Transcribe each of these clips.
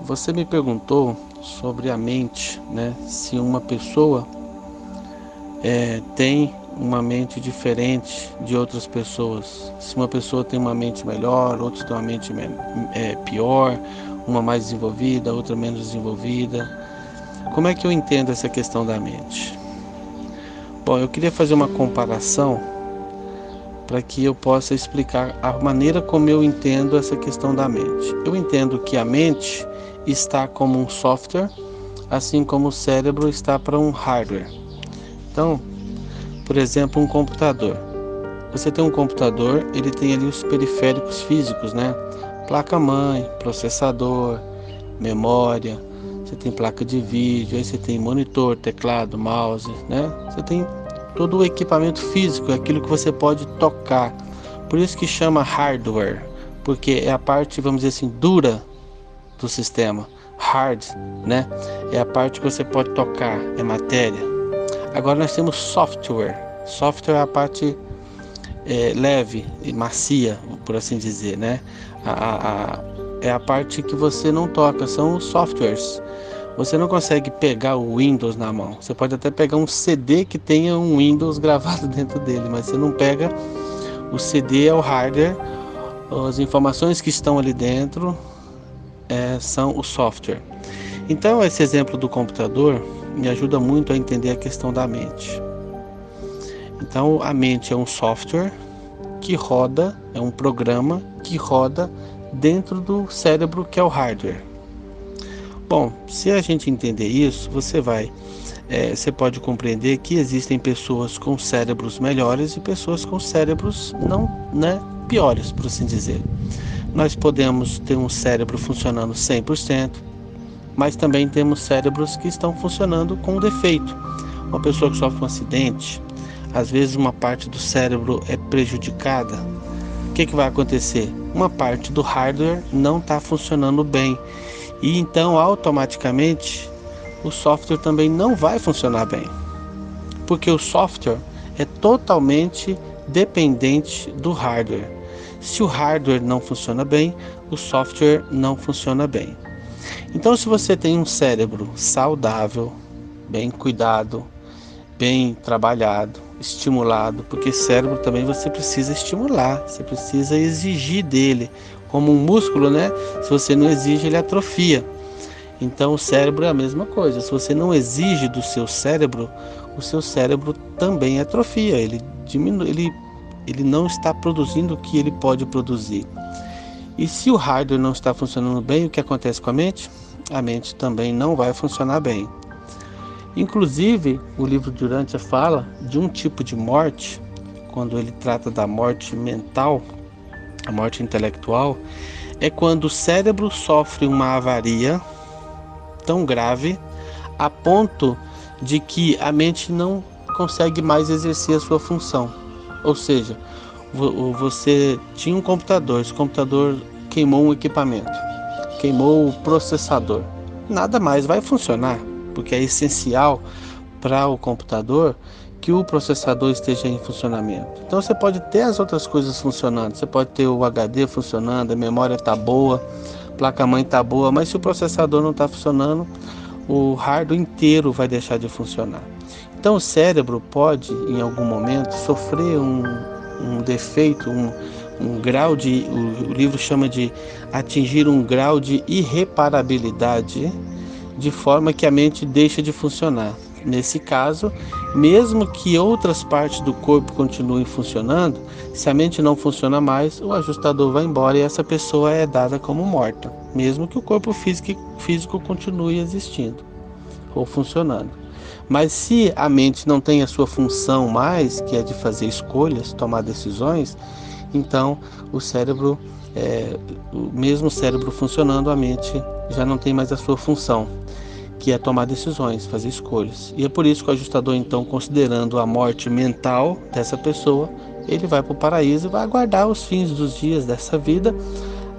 Você me perguntou sobre a mente, né? Se uma pessoa tem uma mente diferente de outras pessoas. Se uma pessoa tem uma mente melhor, outra tem uma mente pior, uma mais desenvolvida, outra menos desenvolvida. Como é que eu entendo essa questão da mente? Bom, eu queria fazer uma comparação para que eu possa explicar a maneira como eu entendo essa questão da mente. Eu entendo que a mente está como um software, assim como o cérebro está para um hardware. Então, por exemplo, um computador. Você tem um computador, ele tem ali os periféricos físicos, né? Placa-mãe, processador, memória, você tem placa de vídeo, aí você tem monitor, teclado, mouse, né? Você tem todo o equipamento físico, aquilo que você pode tocar. Por isso que chama hardware, porque é a parte, vamos dizer assim, dura do sistema. Hard, né? É a parte que você pode tocar, é matéria. Agora nós temos software. Software é a parte leve e macia, por assim dizer, né? É a parte que você não toca, são os softwares. Você não consegue pegar o Windows na mão. Você pode até pegar um CD que tenha um Windows gravado dentro dele, mas você não pega o CD, é o hardware. As informações que estão ali dentro são o software. Então, esse exemplo do computador me ajuda muito a entender a questão da mente. Então, a mente é um software que roda, é um programa que roda dentro do cérebro, que é o hardware. Bom, se a gente entender isso, você pode compreender que existem pessoas com cérebros melhores e pessoas com cérebros não, piores, por assim dizer. Nós podemos ter um cérebro funcionando 100%, mas também temos cérebros que estão funcionando com defeito. Uma pessoa que sofre um acidente, às vezes uma parte do cérebro é prejudicada. O que vai acontecer? Uma parte do hardware não está funcionando bem e então automaticamente o software também não vai funcionar bem, porque o software é totalmente dependente do hardware. Se o hardware não funciona bem, o software não funciona bem. Então, se você tem um cérebro saudável, bem cuidado, bem trabalhado, estimulado, porque cérebro também você precisa estimular, você precisa exigir dele, como um músculo, né? Se você não exige, ele atrofia. Então, o cérebro é a mesma coisa. Se você não exige do seu cérebro, o seu cérebro também atrofia, ele diminui, ele não está produzindo o que ele pode produzir. E se o hardware não está funcionando bem, o que acontece com a mente? A mente também não vai funcionar bem. Inclusive, o livro de Urantia fala de um tipo de morte, quando ele trata da morte mental, a morte intelectual, é quando o cérebro sofre uma avaria tão grave a ponto de que a mente não consegue mais exercer a sua função. Ou seja, você tinha um computador, esse computador queimou um equipamento, queimou o processador, nada mais vai funcionar, porque é essencial para o computador que o processador esteja em funcionamento. Então você pode ter as outras coisas funcionando, você pode ter o HD funcionando, a memória está boa, a placa-mãe está boa, mas se o processador não está funcionando, o hardware inteiro vai deixar de funcionar. Então o cérebro pode, em algum momento, sofrer um defeito, um grau de, o livro chama de atingir um grau de irreparabilidade, de forma que a mente deixa de funcionar. Nesse caso, mesmo que outras partes do corpo continuem funcionando, se a mente não funciona mais, o ajustador vai embora e essa pessoa é dada como morta, mesmo que o corpo físico continue existindo ou funcionando. Mas se a mente não tem a sua função mais, que é de fazer escolhas, tomar decisões, então o cérebro, o mesmo cérebro funcionando, a mente já não tem mais a sua função, que é tomar decisões, fazer escolhas. E é por isso que o ajustador, então, considerando a morte mental dessa pessoa, ele vai para o paraíso e vai aguardar os fins dos dias dessa vida,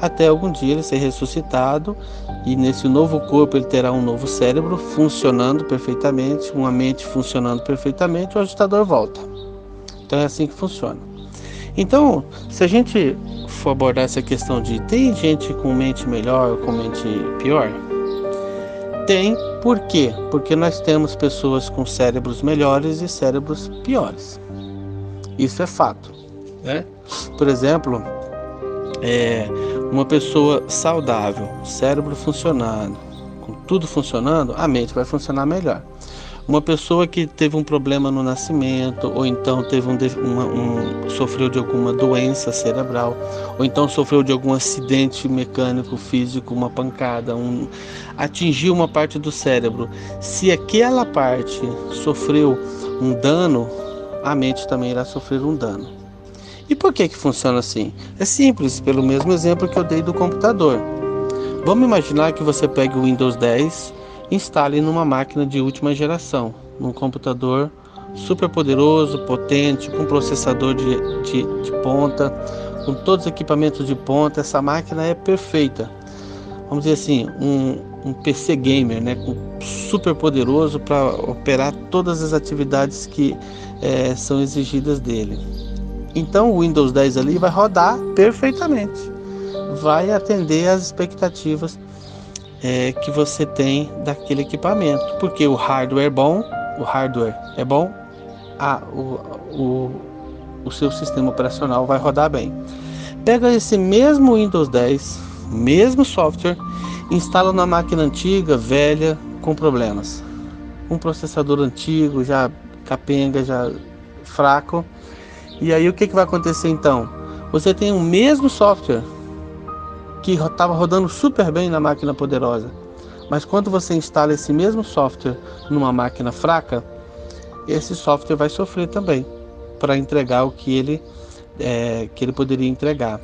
até algum dia ele ser ressuscitado, e nesse novo corpo ele terá um novo cérebro funcionando perfeitamente, uma mente funcionando perfeitamente, o ajustador volta. Então é assim que funciona. Então, se a gente for abordar essa questão de tem gente com mente melhor ou com mente pior, Tem. Por quê? Porque nós temos pessoas com cérebros melhores e cérebros piores. Isso é fato, né? Por exemplo, uma pessoa saudável, cérebro funcionando, com tudo funcionando, a mente vai funcionar melhor. Uma pessoa que teve um problema no nascimento, ou então sofreu de alguma doença cerebral, ou então sofreu de algum acidente mecânico, físico, uma pancada, atingiu uma parte do cérebro. Se aquela parte sofreu um dano, a mente também irá sofrer um dano. E por que funciona assim? É simples, pelo mesmo exemplo que eu dei do computador. Vamos imaginar que você pegue o Windows 10 e instale numa máquina de última geração, num computador super poderoso, potente, com processador de ponta, com todos os equipamentos de ponta. Essa máquina é perfeita. Vamos dizer assim, um PC gamer, né, super poderoso para operar todas as atividades que são exigidas dele. Então o Windows 10 ali vai rodar perfeitamente, vai atender às expectativas que você tem daquele equipamento, porque o hardware é bom, o seu sistema operacional vai rodar bem. Pega esse mesmo Windows 10, mesmo software, instala na máquina antiga, velha, com problemas, um processador antigo, já capenga, já fraco. E aí o que vai acontecer então? Você tem o mesmo software que estava rodando super bem na máquina poderosa, mas quando você instala esse mesmo software numa máquina fraca, esse software vai sofrer também para entregar o que ele poderia entregar.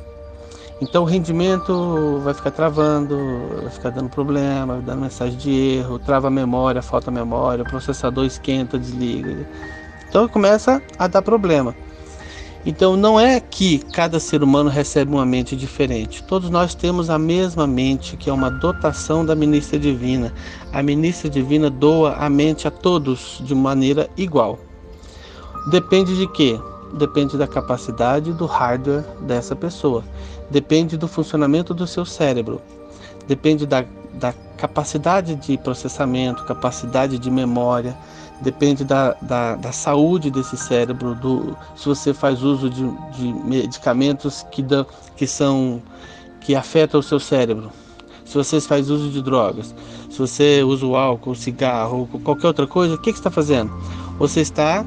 Então o rendimento vai ficar travando, vai ficar dando problema, vai dando mensagem de erro, trava a memória, falta memória, o processador esquenta, desliga. Então começa a dar problema. Então não é que cada ser humano recebe uma mente diferente. Todos nós temos a mesma mente, que é uma dotação da ministra divina. A ministra divina doa a mente a todos de maneira igual. Depende de quê? Depende da capacidade do hardware dessa pessoa. Depende do funcionamento do seu cérebro. Depende da capacidade de processamento, capacidade de memória. Depende da saúde desse cérebro, se você faz uso de medicamentos que afetam o seu cérebro, se você faz uso de drogas, se você usa o álcool, o cigarro, ou qualquer outra coisa, o que você está fazendo? Você está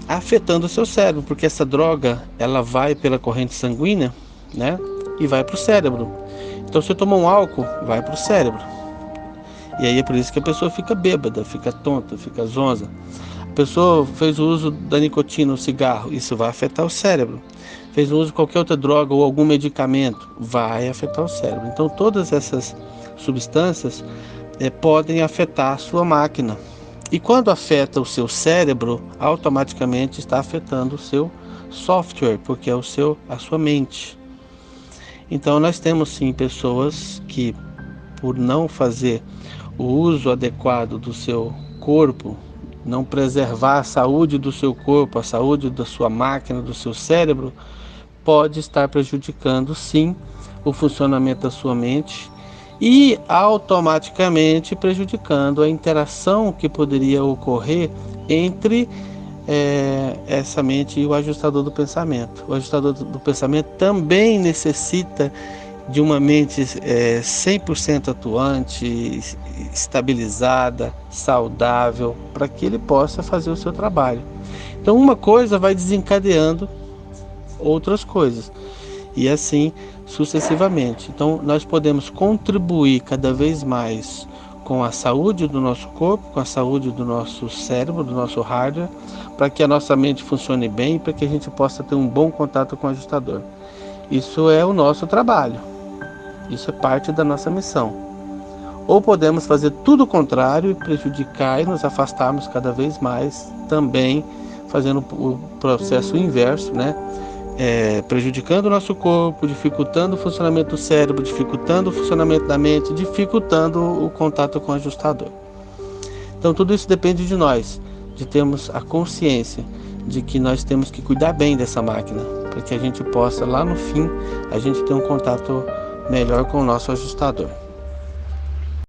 afetando o seu cérebro, porque essa droga ela vai pela corrente sanguínea, né, e vai para o cérebro. Então, se você tomar um álcool, vai para o cérebro. E aí é por isso que a pessoa fica bêbada, fica tonta, fica zonza. A pessoa fez o uso da nicotina, o cigarro, isso vai afetar o cérebro. Fez o uso de qualquer outra droga ou algum medicamento, vai afetar o cérebro. Então todas essas substâncias podem afetar a sua máquina. E quando afeta o seu cérebro, automaticamente está afetando o seu software, porque é a sua mente. Então nós temos sim pessoas que, por não fazer o uso adequado do seu corpo, não preservar a saúde do seu corpo, a saúde da sua máquina, do seu cérebro, pode estar prejudicando sim o funcionamento da sua mente e automaticamente prejudicando a interação que poderia ocorrer entre essa mente e o ajustador do pensamento. O ajustador do pensamento também necessita de uma mente 100% atuante, estabilizada, saudável, para que ele possa fazer o seu trabalho. Então uma coisa vai desencadeando outras coisas e assim sucessivamente. Então nós podemos contribuir cada vez mais com a saúde do nosso corpo, com a saúde do nosso cérebro, do nosso hardware, para que a nossa mente funcione bem, para que a gente possa ter um bom contato com o ajustador. Isso é o nosso trabalho. Isso é parte da nossa missão. Ou podemos fazer tudo o contrário e prejudicar e nos afastarmos cada vez mais, também fazendo o processo inverso, né? Prejudicando o nosso corpo, dificultando o funcionamento do cérebro, dificultando o funcionamento da mente, dificultando o contato com o ajustador. Então tudo isso depende de nós, de termos a consciência de que nós temos que cuidar bem dessa máquina, para que a gente possa, lá no fim, a gente ter um contato melhor com o nosso ajustador.